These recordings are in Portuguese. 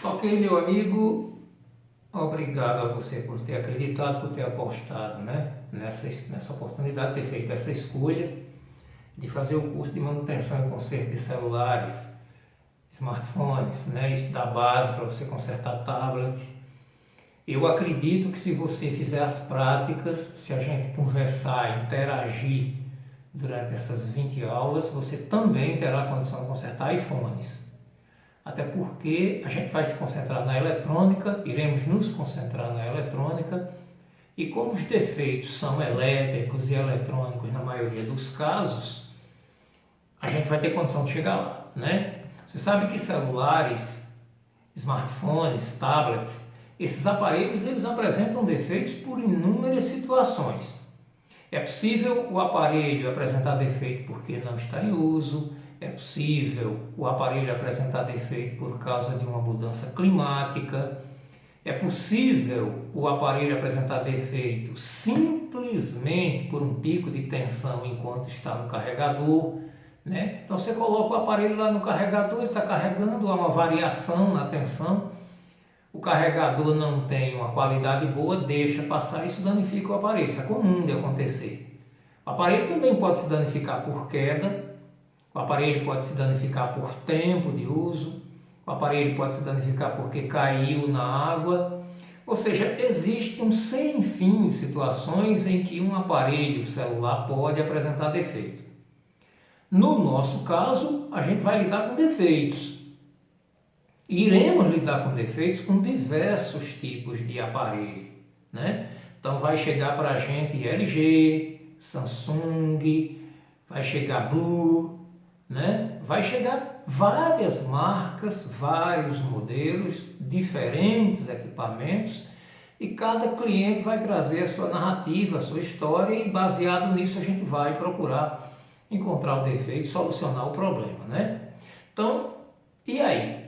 Ok, meu amigo, obrigado a você por ter acreditado, por ter apostado, né, nessa oportunidade, ter feito essa escolha de fazer o curso de manutenção e conserto de celulares, smartphones, né, isso dá base para você consertar tablet. Eu acredito que se você fizer as práticas, se a gente conversar, interagir durante essas 20 aulas, você também terá condição de consertar iPhones. Até porque a gente vai se concentrar na eletrônica, iremos nos concentrar na eletrônica, e como os defeitos são elétricos e eletrônicos na maioria dos casos, a gente vai ter condição de chegar lá, né? Você sabe que celulares, smartphones, tablets, esses aparelhos eles apresentam defeitos por inúmeras situações. É possível o aparelho apresentar defeito porque não está em uso, é possível o aparelho apresentar defeito por causa de uma mudança climática, é possível o aparelho apresentar defeito simplesmente por um pico de tensão enquanto está no carregador, né? Então você coloca o aparelho lá no carregador, ele está carregando, há uma variação na tensão, o carregador não tem uma qualidade boa, deixa passar, isso danifica o aparelho, isso é comum de acontecer. O aparelho também pode se danificar por queda, o aparelho pode se danificar por tempo de uso, o aparelho pode se danificar porque caiu na água, ou seja, existe um sem fim de situações em que um aparelho celular pode apresentar defeito. No nosso caso, a gente vai lidar com defeitos. Iremos lidar com defeitos com diversos tipos de aparelho, né? Então vai chegar para a gente LG, Samsung, vai chegar Blue, né? Vai chegar várias marcas, vários modelos, diferentes equipamentos, e cada cliente vai trazer a sua narrativa, a sua história, e baseado nisso a gente vai procurar encontrar o defeito, solucionar o problema, né? Então, e aí?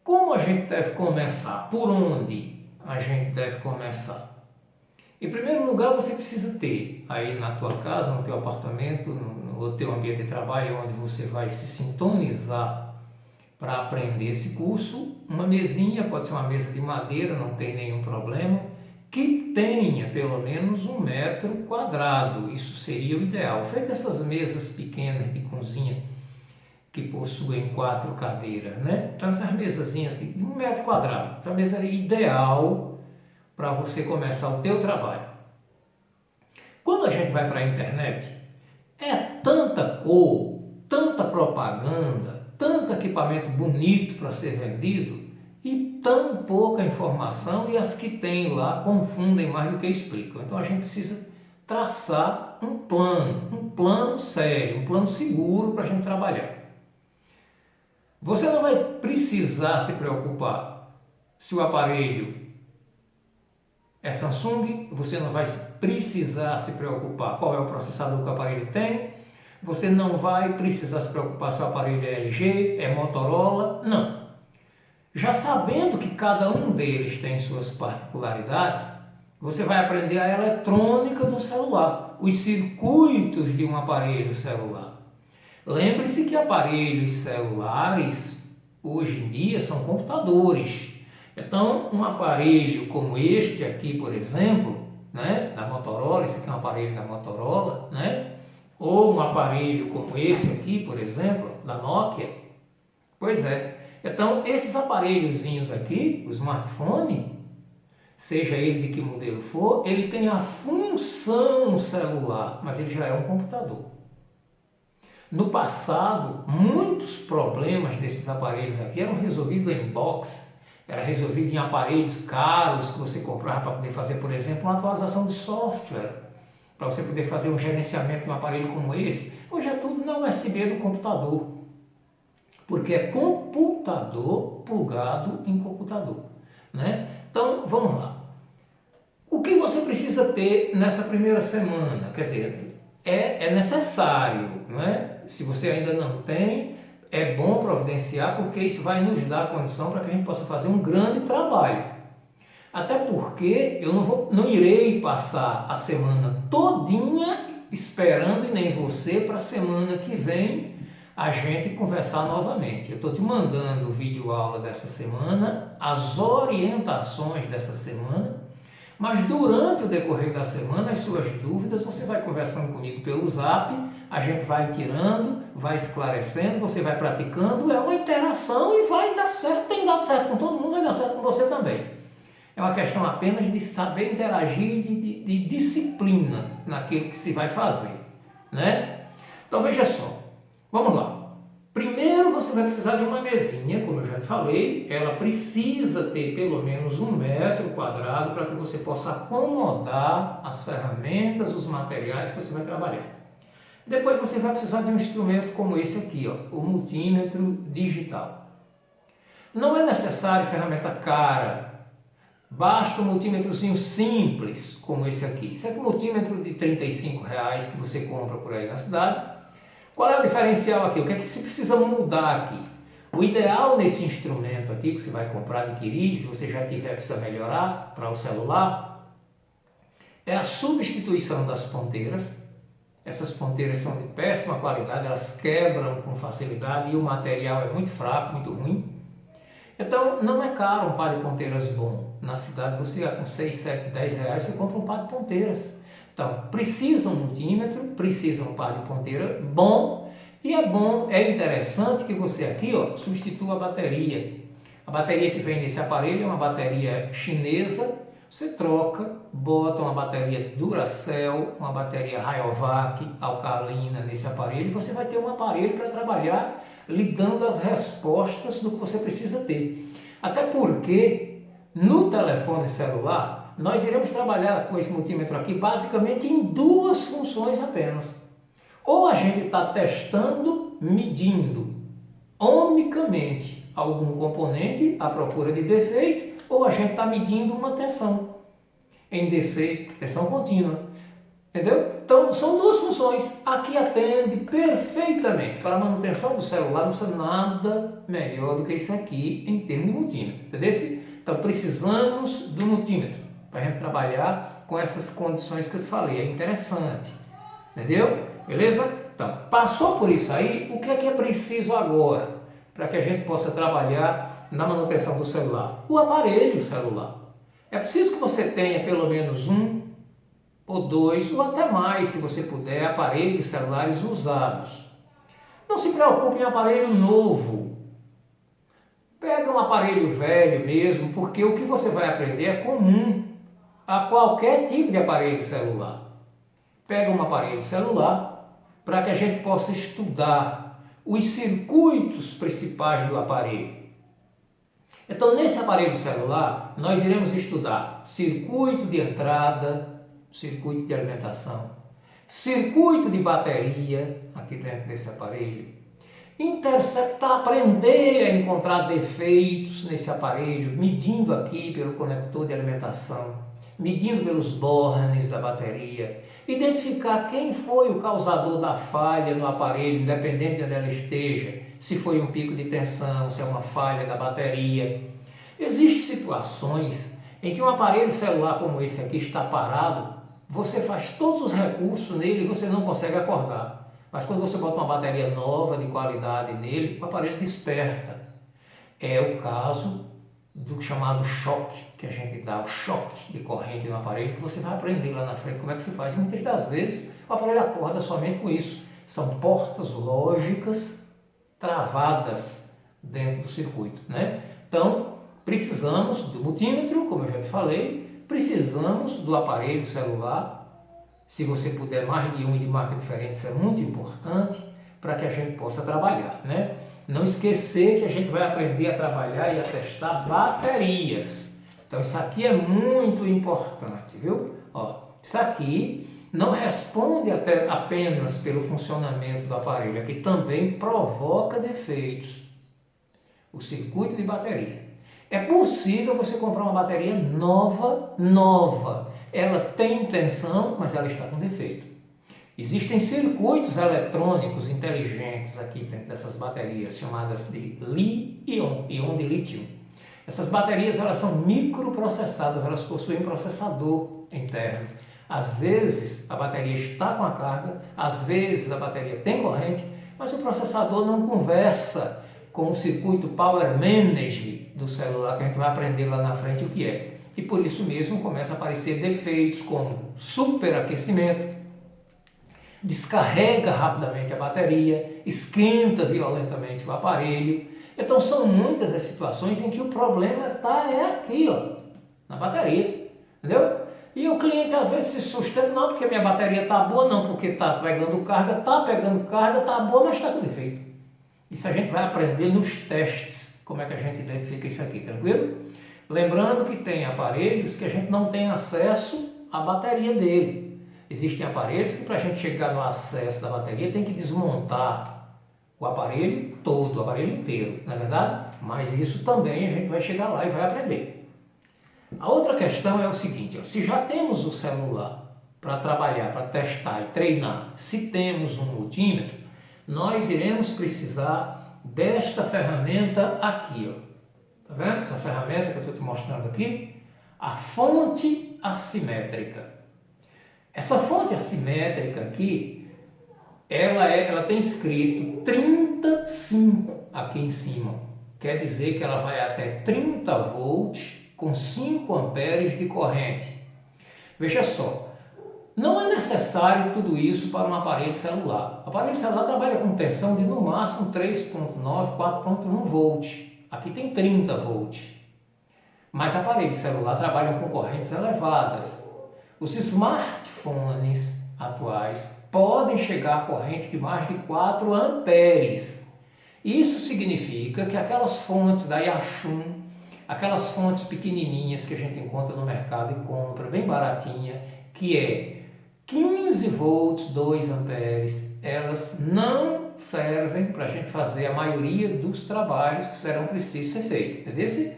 Como a gente deve começar? Por onde a gente deve começar? Em primeiro lugar, você precisa ter aí na tua casa, no teu apartamento, no teu ambiente de trabalho, onde você vai se sintonizar para aprender esse curso, uma mesinha, pode ser uma mesa de madeira, não tem nenhum problema, que tenha pelo menos 1 metro quadrado, isso seria o ideal. Feito essas mesas pequenas de cozinha, que possuem 4 cadeiras, né? Então essas mesazinhas de 1 metro quadrado, essa mesa é ideal para você começar o teu trabalho. Quando a gente vai para a internet, é tanta cor, tanta propaganda, tanto equipamento bonito para ser vendido e tão pouca informação, e as que tem lá confundem mais do que explicam. Então a gente precisa traçar um plano sério, um plano seguro para a gente trabalhar. Você não vai precisar se preocupar se o aparelho é Samsung, você não vai precisar se preocupar qual é o processador que o aparelho tem, você não vai precisar se preocupar se o aparelho é LG, é Motorola, não. Já sabendo que cada um deles tem suas particularidades, você vai aprender a eletrônica do celular, os circuitos de um aparelho celular. Lembre-se que aparelhos celulares, hoje em dia, são computadores. Então, um aparelho como este aqui, por exemplo, né, da Motorola, esse aqui é um aparelho da Motorola, né, ou um aparelho como esse aqui, por exemplo, da Nokia, pois é. Então, esses aparelhozinhos aqui, o smartphone, seja ele de que modelo for, ele tem a função celular, mas ele já é um computador. No passado, muitos problemas desses aparelhos aqui eram resolvidos em box, era resolvido em aparelhos caros que você comprava para poder fazer, por exemplo, uma atualização de software, para você poder fazer um gerenciamento de um aparelho como esse. Hoje é tudo na USB do computador, porque é computador plugado em computador, né? Então, vamos lá. O que você precisa ter nessa primeira semana? Quer dizer, é necessário, não é? Se você ainda não tem, é bom providenciar, porque isso vai nos dar a condição para que a gente possa fazer um grande trabalho. Até porque eu não irei passar a semana todinha esperando, e nem você, para a semana que vem a gente conversar novamente. Eu estou te mandando o vídeo aula dessa semana, as orientações dessa semana, mas durante o decorrer da semana, as suas dúvidas, você vai conversando comigo pelo Zap, a gente vai tirando, vai esclarecendo, você vai praticando, é uma interação e vai dar certo, tem dado certo com todo mundo, vai dar certo com você também. É uma questão apenas de saber interagir, de disciplina naquilo que se vai fazer, né? Então veja só, vamos lá. Primeiro você vai precisar de uma mesinha, como eu já te falei, ela precisa ter pelo menos 1 metro quadrado para que você possa acomodar as ferramentas, os materiais que você vai trabalhar. Depois você vai precisar de um instrumento como esse aqui, ó, o multímetro digital. Não é necessário ferramenta cara, basta um multímetrozinho simples como esse aqui. Esse aqui é um multímetro de R$35 que você compra por aí na cidade. Qual é o diferencial aqui? O que é que se precisa mudar aqui? O ideal nesse instrumento aqui que você vai comprar, adquirir, se você já tiver, precisa melhorar para o celular, é a substituição das ponteiras. Essas ponteiras são de péssima qualidade, elas quebram com facilidade e o material é muito fraco, muito ruim. Então não é caro um par de ponteiras bom. Na cidade você com 6, 7, 10 reais você compra um par de ponteiras. Então, precisa um multímetro, precisa um par de ponteira bom, e é interessante que você aqui, ó, substitua a bateria. A bateria que vem nesse aparelho é uma bateria chinesa, você troca, bota uma bateria Duracell, uma bateria Rayovac, alcalina nesse aparelho, e você vai ter um aparelho para trabalhar lhe dando as respostas do que você precisa ter. Até porque, no telefone celular, nós iremos trabalhar com esse multímetro aqui basicamente em 2 funções apenas. Ou a gente está testando, medindo onicamente algum componente à procura de defeito, ou a gente está medindo uma tensão em DC, tensão contínua. Entendeu? Então são 2 funções. Aqui atende perfeitamente. Para a manutenção do celular não precisa nada melhor do que isso aqui em termos de multímetro. Entendeu? Então precisamos do multímetro para a gente trabalhar com essas condições que eu te falei. É interessante, entendeu? Beleza? Então, passou por isso aí, o que é preciso agora para que a gente possa trabalhar na manutenção do celular? O aparelho celular. É preciso que você tenha pelo menos 1 ou 2, ou até mais, se você puder, aparelhos celulares usados. Não se preocupe em aparelho novo. Pega um aparelho velho mesmo, porque o que você vai aprender é comum a qualquer tipo de aparelho celular. Pega um aparelho celular para que a gente possa estudar os circuitos principais do aparelho. Então, nesse aparelho celular, nós iremos estudar circuito de entrada, circuito de alimentação, circuito de bateria, aqui dentro desse aparelho, interceptar, aprender a encontrar defeitos nesse aparelho, medindo aqui pelo conector de alimentação, medindo pelos bornes da bateria, identificar quem foi o causador da falha no aparelho, independente de onde ela esteja, se foi um pico de tensão, se é uma falha da bateria. Existem situações em que um aparelho celular como esse aqui está parado, você faz todos os recursos nele e você não consegue acordar. Mas quando você bota uma bateria nova, de qualidade nele, o aparelho desperta. É o caso do chamado choque, que a gente dá, o choque de corrente no aparelho, que você vai aprender lá na frente como é que se faz. E muitas das vezes o aparelho acorda somente com isso. São portas lógicas travadas dentro do circuito, né? Então, precisamos do multímetro, como eu já te falei, precisamos do aparelho celular. Se você puder mais de um e de marca diferente, isso é muito importante para que a gente possa trabalhar, né? Não esquecer que a gente vai aprender a trabalhar e a testar baterias. Então isso aqui é muito importante, viu? Ó, isso aqui não responde apenas pelo funcionamento do aparelho, aqui também provoca defeitos. O circuito de bateria. É possível você comprar uma bateria nova. Ela tem tensão, mas ela está com defeito. Existem circuitos eletrônicos inteligentes aqui dentro dessas baterias, chamadas de íon de lítio. Essas baterias elas são microprocessadas, elas possuem um processador interno. Às vezes a bateria está com a carga, às vezes a bateria tem corrente, mas o processador não conversa com o circuito Power Manage do celular, que a gente vai aprender lá na frente o que é. E por isso mesmo começa a aparecer defeitos como superaquecimento, descarrega rapidamente a bateria, esquenta violentamente o aparelho. Então são muitas as situações em que o problema é aqui, ó, na bateria, entendeu? E o cliente às vezes se sustenta, não porque minha bateria está boa, não porque está pegando carga, está boa, mas está com defeito. Isso a gente vai aprender nos testes, como é que a gente identifica isso aqui, tranquilo? Lembrando que tem aparelhos que a gente não tem acesso à bateria dele. Existem aparelhos que para a gente chegar no acesso da bateria tem que desmontar o aparelho todo, o aparelho inteiro, não é verdade? Mas isso também a gente vai chegar lá e vai aprender. A outra questão é o seguinte, ó, se já temos o celular para trabalhar, para testar e treinar, se temos um multímetro, nós iremos precisar desta ferramenta aqui, ó. Tá vendo essa ferramenta que eu estou te mostrando aqui? A fonte assimétrica. Essa fonte assimétrica aqui, ela tem escrito 35 aqui em cima. Quer dizer que ela vai até 30 volts com 5 amperes de corrente. Veja só, não é necessário tudo isso para um aparelho celular. O aparelho celular trabalha com tensão de no máximo 3.9, 4.1 volts. Aqui tem 30 volts. Mas aparelhos celular trabalham com correntes elevadas. Os smartphones atuais podem chegar a correntes de mais de 4 amperes. Isso significa que aquelas fontes da Yachun, aquelas fontes pequenininhas que a gente encontra no mercado e compra, bem baratinha, que é 15 volts, 2 amperes, elas não servem para a gente fazer a maioria dos trabalhos que serão precisos ser feitos, entendeu?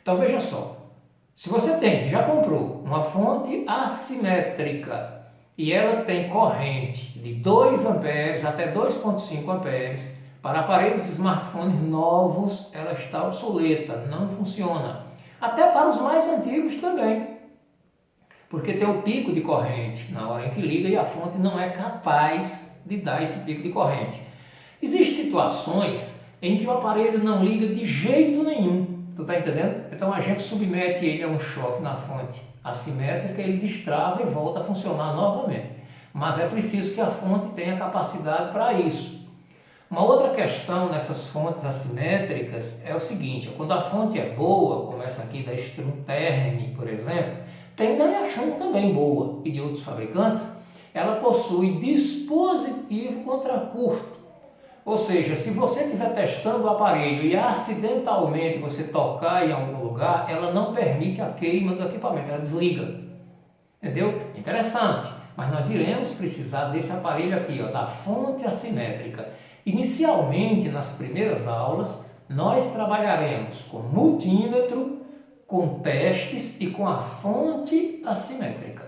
Então veja só, se já comprou uma fonte assimétrica e ela tem corrente de 2 amperes até 2,5 amperes, para aparelhos smartphones novos ela está obsoleta, não funciona. Até para os mais antigos também, porque tem o pico de corrente na hora em que liga e a fonte não é capaz de dar esse pico de corrente. Existem situações em que o aparelho não liga de jeito nenhum, tu está entendendo? Então a gente submete ele a um choque na fonte assimétrica, ele destrava e volta a funcionar novamente. Mas é preciso que a fonte tenha capacidade para isso. Uma outra questão nessas fontes assimétricas é o seguinte, quando a fonte é boa, como essa aqui da Strumterm, por exemplo, tem da Yachun também boa e de outros fabricantes, ela possui dispositivo contracurto. Ou seja, se você estiver testando o aparelho e acidentalmente você tocar em algum lugar, ela não permite a queima do equipamento, ela desliga. Entendeu? Interessante, mas nós iremos precisar desse aparelho aqui, ó, da fonte assimétrica. Inicialmente, nas primeiras aulas, nós trabalharemos com multímetro, com testes e com a fonte assimétrica.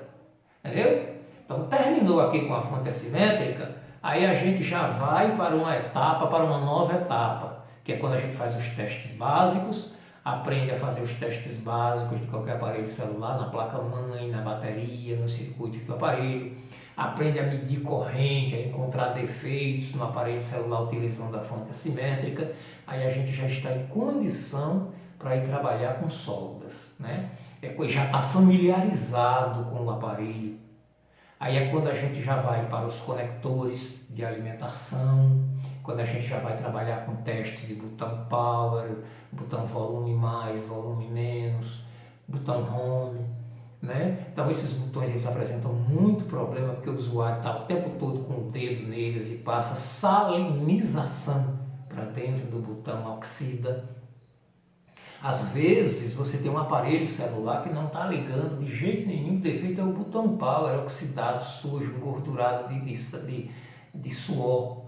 Entendeu? Então, terminou aqui com a fonte assimétrica, aí a gente já vai para uma nova etapa, que é quando a gente faz os testes básicos, aprende a fazer os testes básicos de qualquer aparelho celular, na placa-mãe, na bateria, no circuito do aparelho, aprende a medir corrente, a encontrar defeitos no aparelho celular utilizando a fonte assimétrica, aí a gente já está em condição para ir trabalhar com soldas, né? Já está familiarizado com o aparelho. Aí é quando a gente já vai para os conectores de alimentação, quando a gente já vai trabalhar com testes de botão power, botão volume mais, volume menos, botão home, né? Então esses botões eles apresentam muito problema porque o usuário está o tempo todo com o dedo neles e passa salinização para dentro do botão, oxida. Às vezes você tem um aparelho celular que não está ligando de jeito nenhum, o defeito é o botão power, oxidado, sujo, engordurado de suor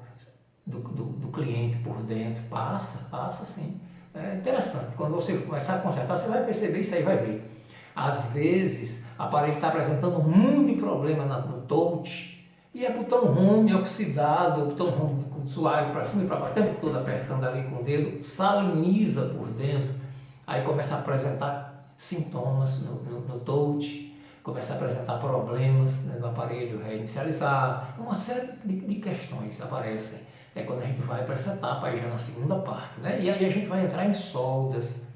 do cliente por dentro. Passa sim. É interessante, quando você começar a consertar, você vai perceber isso aí, vai ver. Às vezes o aparelho está apresentando um monte de problema no touch, e é botão home oxidado, o botão home com o usuário para cima e para baixo, o tempo todo apertando ali com o dedo, saliniza por dentro. Aí começa a apresentar sintomas no touch, começa a apresentar problemas, né, no aparelho reinicializar, uma série de questões aparecem. é quando a gente vai para essa etapa aí já na segunda parte, né? E aí a gente vai entrar em soldas,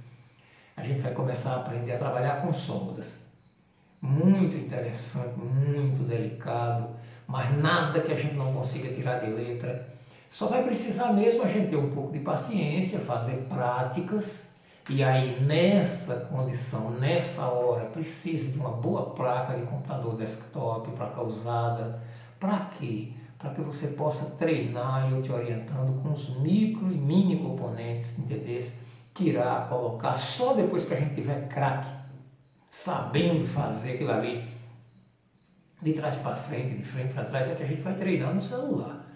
a gente vai começar a aprender a trabalhar com soldas. Muito interessante, muito delicado, mas nada que a gente não consiga tirar de letra. Só vai precisar mesmo a gente ter um pouco de paciência, fazer práticas, e aí nessa condição, nessa hora, precisa de uma boa placa de computador desktop, placa usada. Para quê? Para que você possa treinar, eu te orientando com os micro e mini componentes, entendeu? Tirar, colocar, só depois que a gente tiver craque, sabendo fazer aquilo ali, de trás para frente, de frente para trás, é que a gente vai treinar no celular,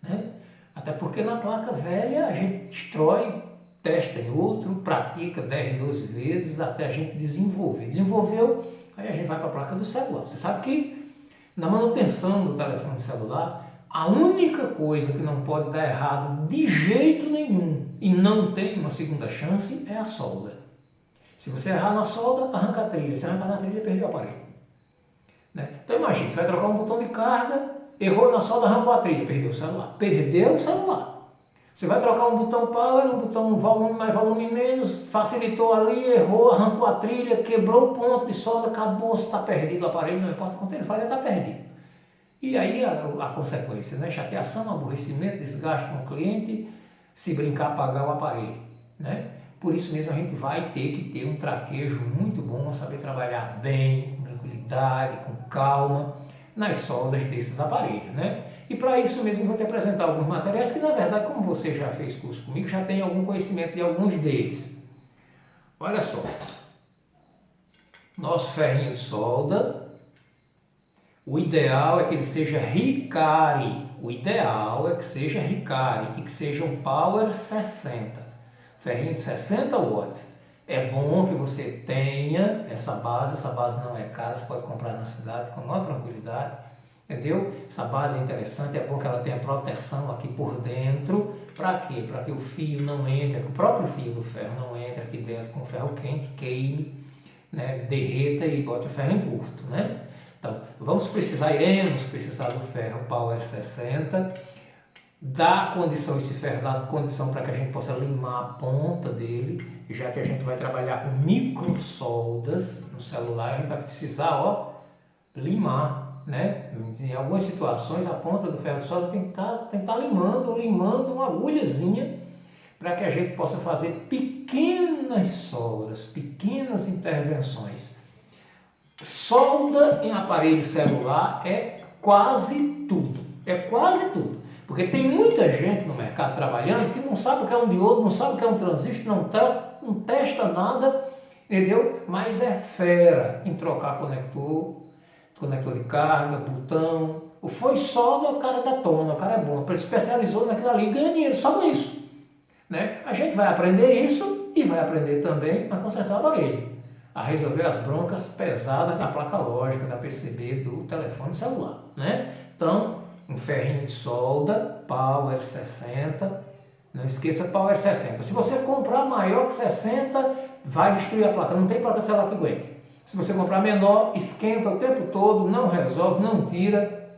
né? Até porque na placa velha a gente destrói, testa em outro, pratica 10, 12 vezes até a gente desenvolver. Desenvolveu, aí a gente vai para a placa do celular. Você sabe que na manutenção do telefone celular, a única coisa que não pode dar errado de jeito nenhum e não tem uma segunda chance é a solda. Se você errar na solda, arranca a trilha. Se arrancar na trilha, perdeu o aparelho. Né? Então imagine, você vai trocar um botão de carga, errou na solda, arrancou a trilha, perdeu o celular. Perdeu o celular. Você vai trocar um botão power, um botão volume mais, volume menos, facilitou ali, errou, arrancou a trilha, quebrou o ponto de solda, acabou, está perdido o aparelho, não importa quanto ele falha, está perdido. E aí a consequência, né? Chateação, aborrecimento, desgaste com o cliente, se brincar, pagar o aparelho. Né? Por isso mesmo a gente vai ter que ter um traquejo muito bom, saber trabalhar bem, com tranquilidade, com calma, nas soldas desses aparelhos. Né? E para isso mesmo eu vou te apresentar alguns materiais que, na verdade, como você já fez curso comigo, já tem algum conhecimento de alguns deles. Olha só, nosso ferrinho de solda, o ideal é que ele seja Hikari, o ideal é que seja Hikari e que seja um Power 60, ferrinho de 60 watts. É bom que você tenha essa base não é cara, você pode comprar na cidade com maior tranquilidade, entendeu? Essa base é interessante, é bom que ela tenha proteção aqui por dentro, para quê? Para que o fio não entre, o próprio fio do ferro não entre aqui dentro com o ferro quente, queime, né? Derreta e bote o ferro em curto, né? Então, iremos precisar do ferro Power 60, dá condição esse ferro, dá condição para que a gente possa limar a ponta dele, já que a gente vai trabalhar com micro soldas no celular, a gente vai precisar, limar, né? Em algumas situações a ponta do ferro de solda tem que estar limando uma agulhazinha, para que a gente possa fazer pequenas soldas, pequenas intervenções. Solda em aparelho celular é quase tudo, porque tem muita gente no mercado trabalhando que não sabe o que é um diodo, não sabe o que é um transistor, não testa nada, entendeu? Mas é fera em trocar conector de carga, botão, foi solda, o cara detona, o cara é bom, ele especializou naquilo ali, ganha dinheiro só com isso, né? A gente vai aprender isso e vai aprender também a consertar o aparelho, a resolver as broncas pesadas da placa lógica, da PCB, do telefone celular, né? Então, um ferrinho de solda, Power 60, não esqueça Power 60. Se você comprar maior que 60, vai destruir a placa, não tem placa celular que aguente. Se você comprar menor, esquenta o tempo todo, não resolve, não tira,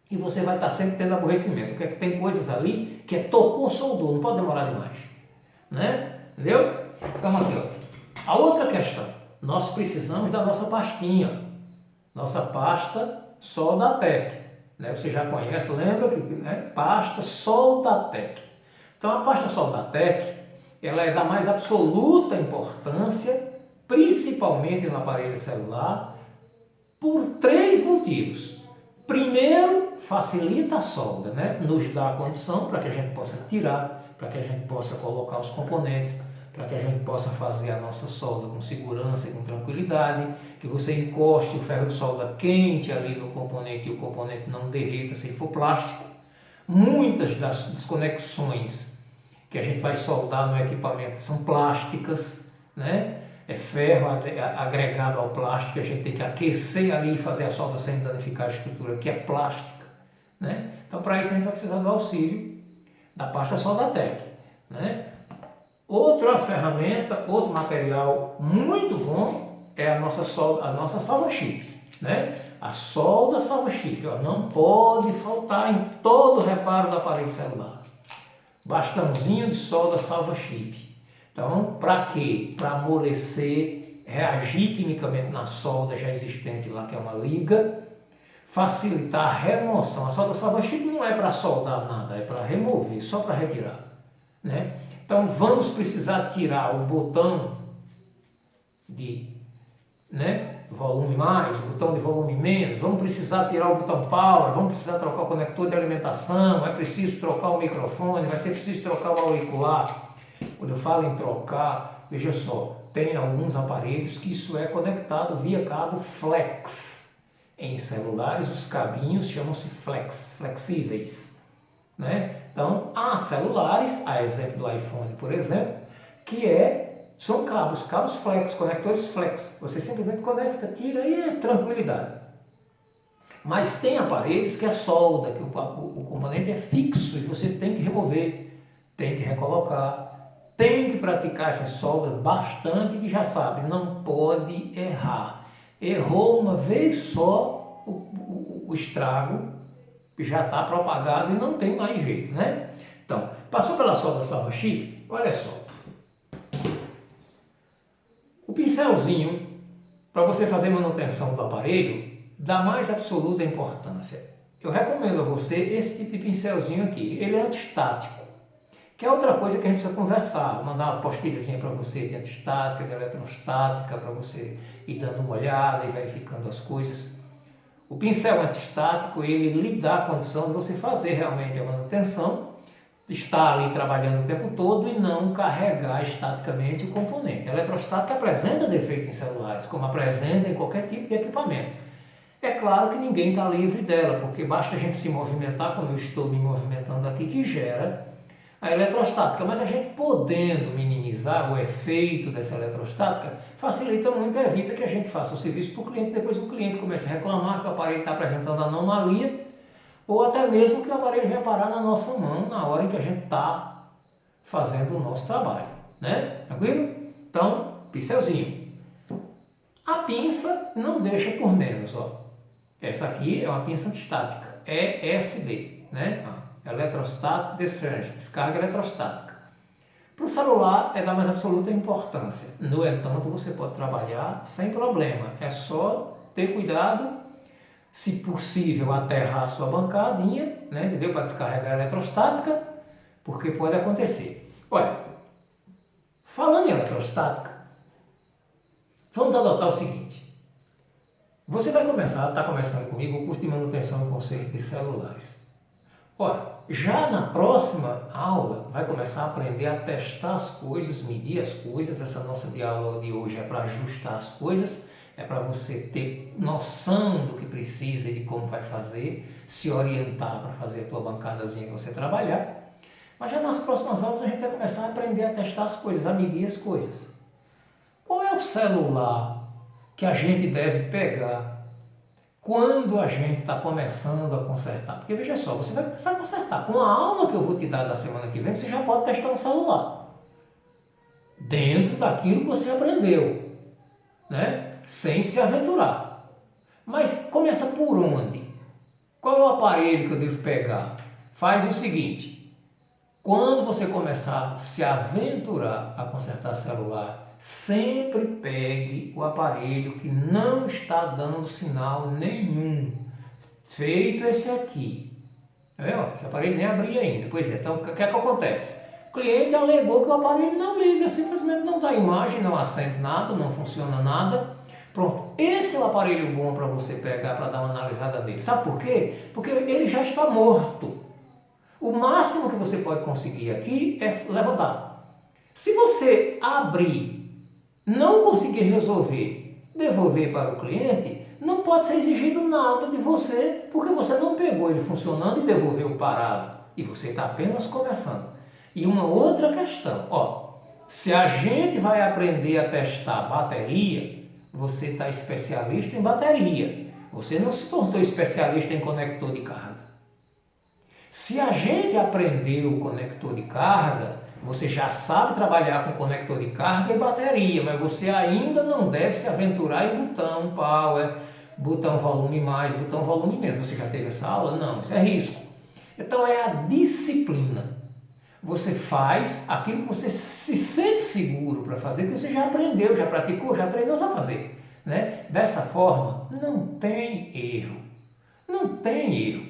e você vai estar sempre tendo aborrecimento, porque tem coisas ali que tocou, soldou, não pode demorar demais, né? Entendeu? Então aqui, a outra questão, nós precisamos da nossa pastinha, nossa pasta Soldatec, né? Você já conhece, lembra que, né? Pasta Soldatec. Então a pasta Soldatec, ela é da mais absoluta importância, principalmente no aparelho celular, por 3 motivos. Primeiro, facilita a solda, né? Nos dá a condição para que a gente possa tirar, para que a gente possa colocar os componentes, para que a gente possa fazer a nossa solda com segurança e com tranquilidade, que você encoste o ferro de solda quente ali no componente e o componente não derreta se for plástico. Muitas das desconexões que a gente vai soldar no equipamento são plásticas, né? É ferro agregado ao plástico, a gente tem que aquecer ali e fazer a solda sem danificar a estrutura, que é plástica, né? Então, para isso a gente vai precisar do auxílio da pasta Soldatec, né? Outra ferramenta, outro material muito bom é a nossa salva-chip, né? A solda salva-chip, não pode faltar em todo o reparo do aparelho celular. Bastãozinho de solda salva-chip. Então, para quê? Para amolecer, reagir quimicamente na solda já existente lá, que é uma liga, facilitar a remoção. A solda salva-chip não é para soldar nada, é para remover, só para retirar, né? Então, vamos precisar tirar o botão de, né, volume mais, o botão de volume menos, vamos precisar tirar o botão power, vamos precisar trocar o conector de alimentação, é preciso trocar o microfone, vai ser preciso trocar o auricular. Quando eu falo em trocar, veja só, tem alguns aparelhos que isso é conectado via cabo flex. Em celulares os cabinhos chamam-se flexíveis, né? Então há celulares, a exemplo do iPhone, por exemplo, são cabos flex, conectores flex. Você simplesmente conecta, tira e é tranquilidade. Mas tem aparelhos que é solda, que o componente é fixo e você tem que remover, tem que recolocar, tem que praticar essa solda bastante, que já sabe, não pode errar. Errou uma vez só, o estrago já está propagado e não tem mais jeito, né? Então, passou pela solda salva-chip, olha só. O pincelzinho, para você fazer manutenção do aparelho, dá mais absoluta importância. Eu recomendo a você esse tipo de pincelzinho aqui. Ele é antistático, que é outra coisa que a gente precisa conversar. Mandar uma postilhazinha para você de antistática, de eletrostática, para você ir dando uma olhada e verificando as coisas. O pincel antistático, ele lhe dá a condição de você fazer realmente a manutenção, estar ali trabalhando o tempo todo e não carregar estaticamente o componente. A eletrostática apresenta defeitos em celulares, como apresenta em qualquer tipo de equipamento. É claro que ninguém está livre dela, porque basta a gente se movimentar, como eu estou me movimentando aqui, que gera a eletrostática. Mas a gente podendo minimizar o efeito dessa eletrostática, facilita muito, evita que a gente faça o serviço para o cliente, depois o cliente comece a reclamar que o aparelho está apresentando anomalia, ou até mesmo que o aparelho venha parar na nossa mão na hora em que a gente está fazendo o nosso trabalho, né? Tranquilo? Então, pincelzinho. A pinça não deixa por menos, ó. Essa aqui é uma pinça antistática, ESD, né? Electrostatic Discharge, descarga eletrostática. Para o celular é da mais absoluta importância. No entanto, você pode trabalhar sem problema. É só ter cuidado, se possível, aterrar a sua bancadinha, né? Entendeu? Para descarregar a eletrostática, porque pode acontecer. Olha, falando em eletrostática, vamos adotar o seguinte. Você vai está começando comigo o curso de manutenção e conserto de celulares. Ora, já na próxima aula vai começar a aprender a testar as coisas, medir as coisas. Essa nossa aula de hoje é para ajustar as coisas, é para você ter noção do que precisa e de como vai fazer, se orientar para fazer a tua bancadazinha que você trabalhar. Mas já nas próximas aulas a gente vai começar a aprender a testar as coisas, a medir as coisas. Qual é o celular que a gente deve pegar quando a gente está começando a consertar? Porque veja só, você vai começar a consertar. Com a aula que eu vou te dar da semana que vem, você já pode testar um celular. Dentro daquilo que você aprendeu, né? Sem se aventurar. Mas começa por onde? Qual é o aparelho que eu devo pegar? Faz o seguinte, quando você começar a se aventurar a consertar celular, sempre pegue o aparelho que não está dando sinal nenhum. Feito esse aqui. Tá vendo? Esse aparelho nem abri ainda. Pois é, então o que é que acontece? O cliente alegou que o aparelho não liga, simplesmente não dá imagem, não acende nada, não funciona nada. Pronto, esse é o aparelho bom para você pegar para dar uma analisada nele. Sabe por quê? Porque ele já está morto. O máximo que você pode conseguir aqui é levantar. Se você abrir, não conseguir resolver, devolver para o cliente, não pode ser exigido nada de você, porque você não pegou ele funcionando e devolveu parado. E você está apenas começando. E uma outra questão, ó, se a gente vai aprender a testar bateria, você está especialista em bateria. Você não se tornou especialista em conector de carga. Se a gente aprendeu o conector de carga, você já sabe trabalhar com conector de carga e bateria, mas você ainda não deve se aventurar em botão power, botão volume mais, botão volume menos. Você já teve essa aula? Não, isso é risco. Então é a disciplina. Você faz aquilo que você se sente seguro para fazer, que você já aprendeu, já praticou, já treinou a fazer. Né? Dessa forma, não tem erro. Não tem erro.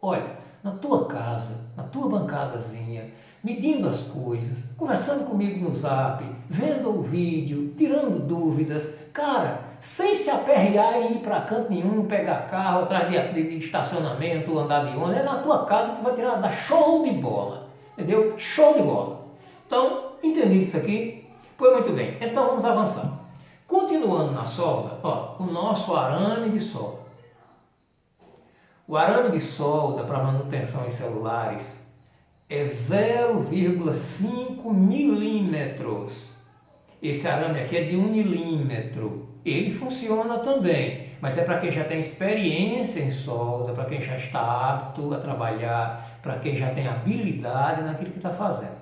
Olha, na tua casa, na tua bancadazinha, medindo as coisas, conversando comigo no zap, vendo o vídeo, tirando dúvidas, cara, sem se aperrear e ir para canto nenhum, pegar carro atrás de estacionamento, andar de ônibus, é na tua casa que tu vai tirar, dá show de bola, entendeu? Show de bola. Então, entendido isso aqui? Pois muito bem, então vamos avançar. Continuando na solda, ó, o nosso arame de solda. O arame de solda para manutenção em celulares é 0,5 milímetros. Esse arame aqui é de 1 milímetro. Ele funciona também, mas é para quem já tem experiência em solda, para quem já está apto a trabalhar, para quem já tem habilidade naquilo que está fazendo.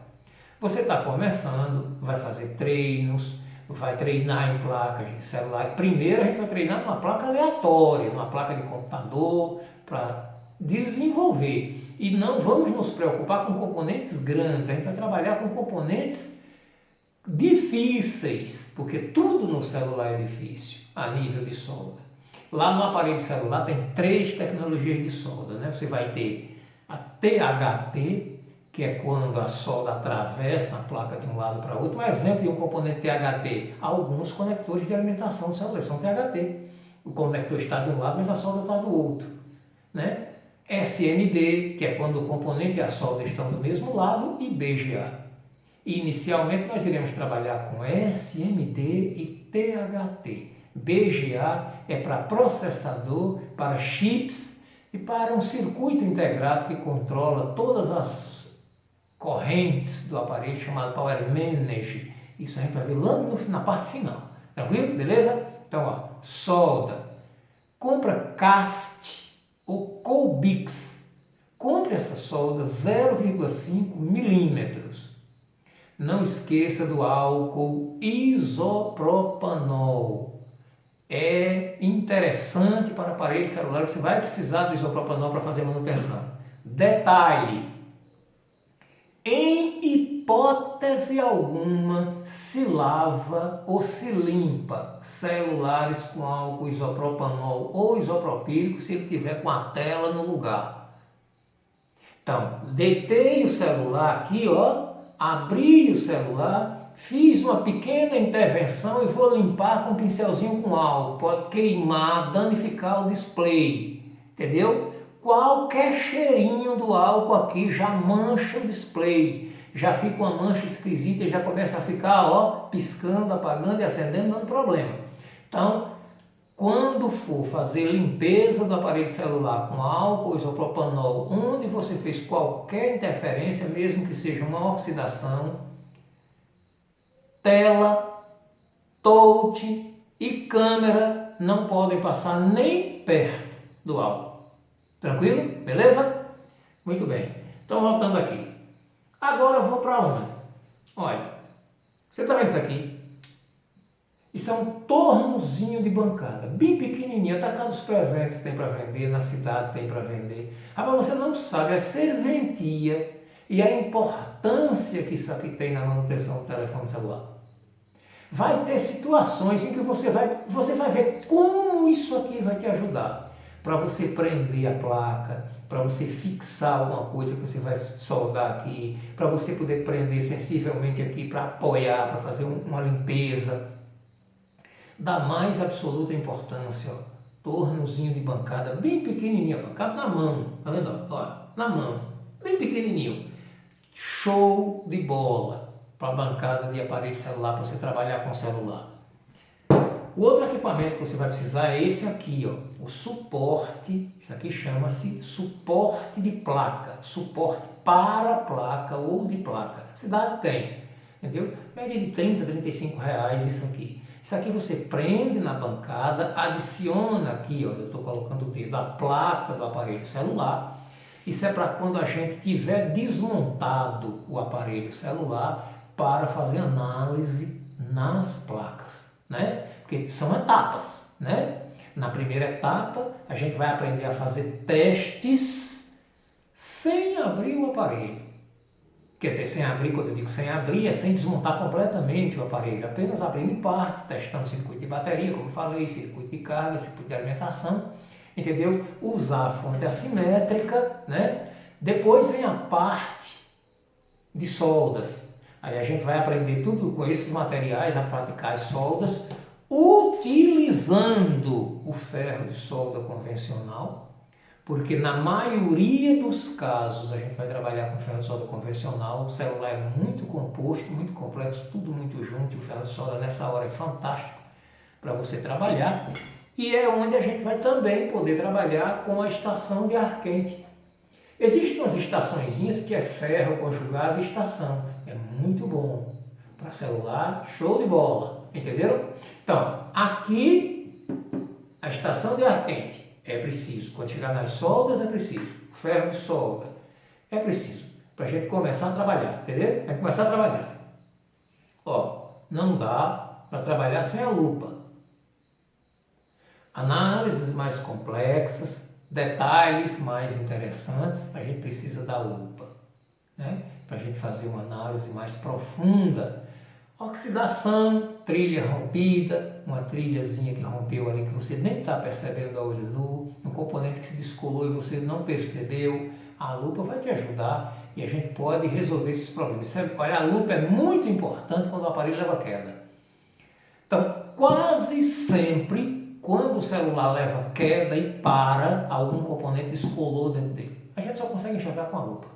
Você está começando, vai fazer treinos, vai treinar em placas de celular. Primeiro a gente vai treinar numa placa aleatória, numa placa de computador, para desenvolver. E não vamos nos preocupar com componentes grandes, a gente vai trabalhar com componentes difíceis, porque tudo no celular é difícil a nível de solda. Lá no aparelho celular tem 3 tecnologias de solda, né? Você vai ter a THT, que é quando a solda atravessa a placa de um lado para outro. Um exemplo de um componente THT, alguns conectores de alimentação do celular são THT. O conector está de um lado, mas a solda está do outro. Né? SMD, que é quando o componente e a solda estão do mesmo lado, e BGA. Inicialmente nós iremos trabalhar com SMD e THT. BGA é para processador, para chips e para um circuito integrado que controla todas as correntes do aparelho, chamado Power Manager. Isso a gente vai ver lá na parte final. Tranquilo? Beleza? Então, ó, solda. Compra CAST ou Colbix. Compre essa solda 0,5 milímetros. Não esqueça do álcool isopropanol. É interessante para aparelho celular, você vai precisar do isopropanol para fazer manutenção. Detalhe: em hipótese alguma se lava ou se limpa celulares com álcool isopropanol ou isopropílico se ele tiver com a tela no lugar. Então, deitei o celular aqui, ó, abri o celular, fiz uma pequena intervenção e vou limpar com um pincelzinho com álcool. Pode queimar, danificar o display, entendeu? Qualquer cheirinho do álcool aqui já mancha o display, já fica uma mancha esquisita e já começa a ficar, ó, piscando, apagando e acendendo, dando problema. Então, quando for fazer limpeza do aparelho celular com álcool isopropanol, onde você fez qualquer interferência, mesmo que seja uma oxidação, tela, touch e câmera não podem passar nem perto do álcool. Tranquilo? Beleza? Muito bem. Então, voltando aqui. Agora eu vou para onde? Olha, você está vendo isso aqui? Isso é um tornozinho de bancada, bem pequenininho, atacado dos presentes tem para vender, na cidade tem para vender. Agora você não sabe a serventia e a importância que isso aqui tem na manutenção do telefone celular. Vai ter situações em que você vai ver como isso aqui vai te ajudar. Para você prender a placa, para você fixar alguma coisa que você vai soldar aqui, para você poder prender sensivelmente aqui para apoiar, para fazer uma limpeza. Da mais absoluta importância, ó, tornozinho de bancada, bem pequenininho, cabe na mão, tá vendo? Ó, na mão, bem pequenininho. Show de bola para a bancada de aparelho celular, para você trabalhar com o celular. O outro equipamento que você vai precisar é esse aqui, ó, o suporte. Isso aqui chama-se suporte de placa, suporte para placa ou de placa. Cidade tem, entendeu? Média de 30, 35 reais isso aqui. Isso aqui você prende na bancada, adiciona aqui, ó, eu estou colocando o dedo, a placa do aparelho celular. Isso é para quando a gente tiver desmontado o aparelho celular para fazer análise nas placas, né? Porque são etapas, né? Na primeira etapa, a gente vai aprender a fazer testes sem abrir o aparelho. Quer dizer, sem abrir, quando eu digo sem abrir, é sem desmontar completamente o aparelho, apenas abrindo em partes, testando circuito de bateria, como eu falei, circuito de carga, circuito de alimentação, entendeu? Usar a fonte assimétrica, né? Depois vem a parte de soldas. Aí a gente vai aprender tudo com esses materiais, a praticar as soldas, utilizando o ferro de solda convencional, porque na maioria dos casos a gente vai trabalhar com ferro de solda convencional. O celular é muito composto, muito complexo, tudo muito junto, e o ferro de solda nessa hora é fantástico para você trabalhar. E é onde a gente vai também poder trabalhar com a estação de ar quente. Existem umas estaçõezinhas que é ferro conjugado e estação. É muito bom. Para celular, show de bola. Entenderam? Então, aqui, a estação de ar quente é preciso. Quando chegar nas soldas, é preciso. O ferro de solda é preciso. Para a gente começar a trabalhar. Entendeu? Vai começar a trabalhar. Ó, não dá para trabalhar sem a lupa. Análises mais complexas, detalhes mais interessantes, a gente precisa da lupa, né? Para a gente fazer uma análise mais profunda. Oxidação, trilha rompida, uma trilhazinha que rompeu ali que você nem está percebendo a olho nu, um componente que se descolou e você não percebeu, a lupa vai te ajudar e a gente pode resolver esses problemas. Olha, a lupa é muito importante quando o aparelho leva queda. Então, quase sempre, quando o celular leva queda e para, algum componente descolou dentro dele. A gente só consegue enxergar com a lupa,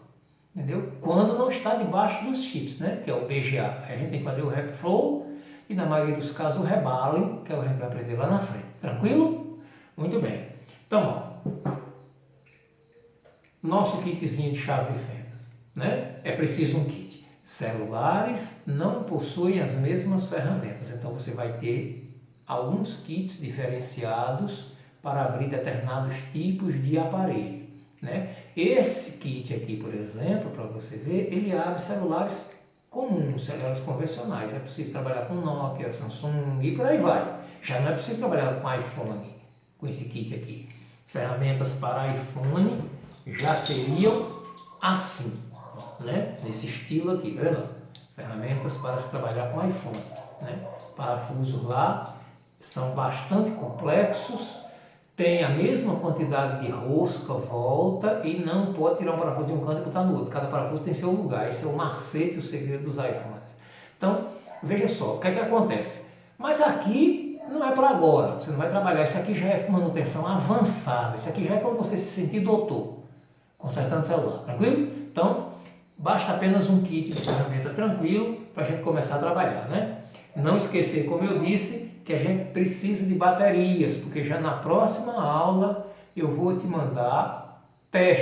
entendeu? Quando não está debaixo dos chips, né? Que é o BGA. A gente tem que fazer o RepFlow e, na maioria dos casos, o Reballing, que a gente vai aprender lá na frente. Tranquilo? Muito bem. Então, ó, nosso kitzinho de chave de fendas, né? É preciso um kit. Celulares não possuem as mesmas ferramentas, então você vai ter alguns kits diferenciados para abrir determinados tipos de aparelho, né? Esse kit aqui, por exemplo, para você ver, ele abre celulares comuns, celulares convencionais. É possível trabalhar com Nokia, Samsung e por aí vai. Já não é possível trabalhar com iPhone, com esse kit aqui. Ferramentas para iPhone já seriam assim, né? Nesse estilo aqui, tá vendo? Ferramentas para se trabalhar com iPhone, né? Parafusos lá são bastante complexos, tem a mesma quantidade de rosca, volta e não pode tirar um parafuso de um canto e botar no outro. Cada parafuso tem seu lugar. Esse é o macete, o segredo dos iPhones. Então, veja só, o que é que acontece? Mas aqui não é para agora, você não vai trabalhar. Isso aqui já é manutenção avançada. Isso aqui já é quando você se sentir doutor, consertando celular, tranquilo? Então, basta apenas um kit de ferramenta tranquilo para a gente começar a trabalhar, né? Não esquecer, como eu disse, que a gente precisa de baterias, porque já na próxima aula eu vou te mandar testes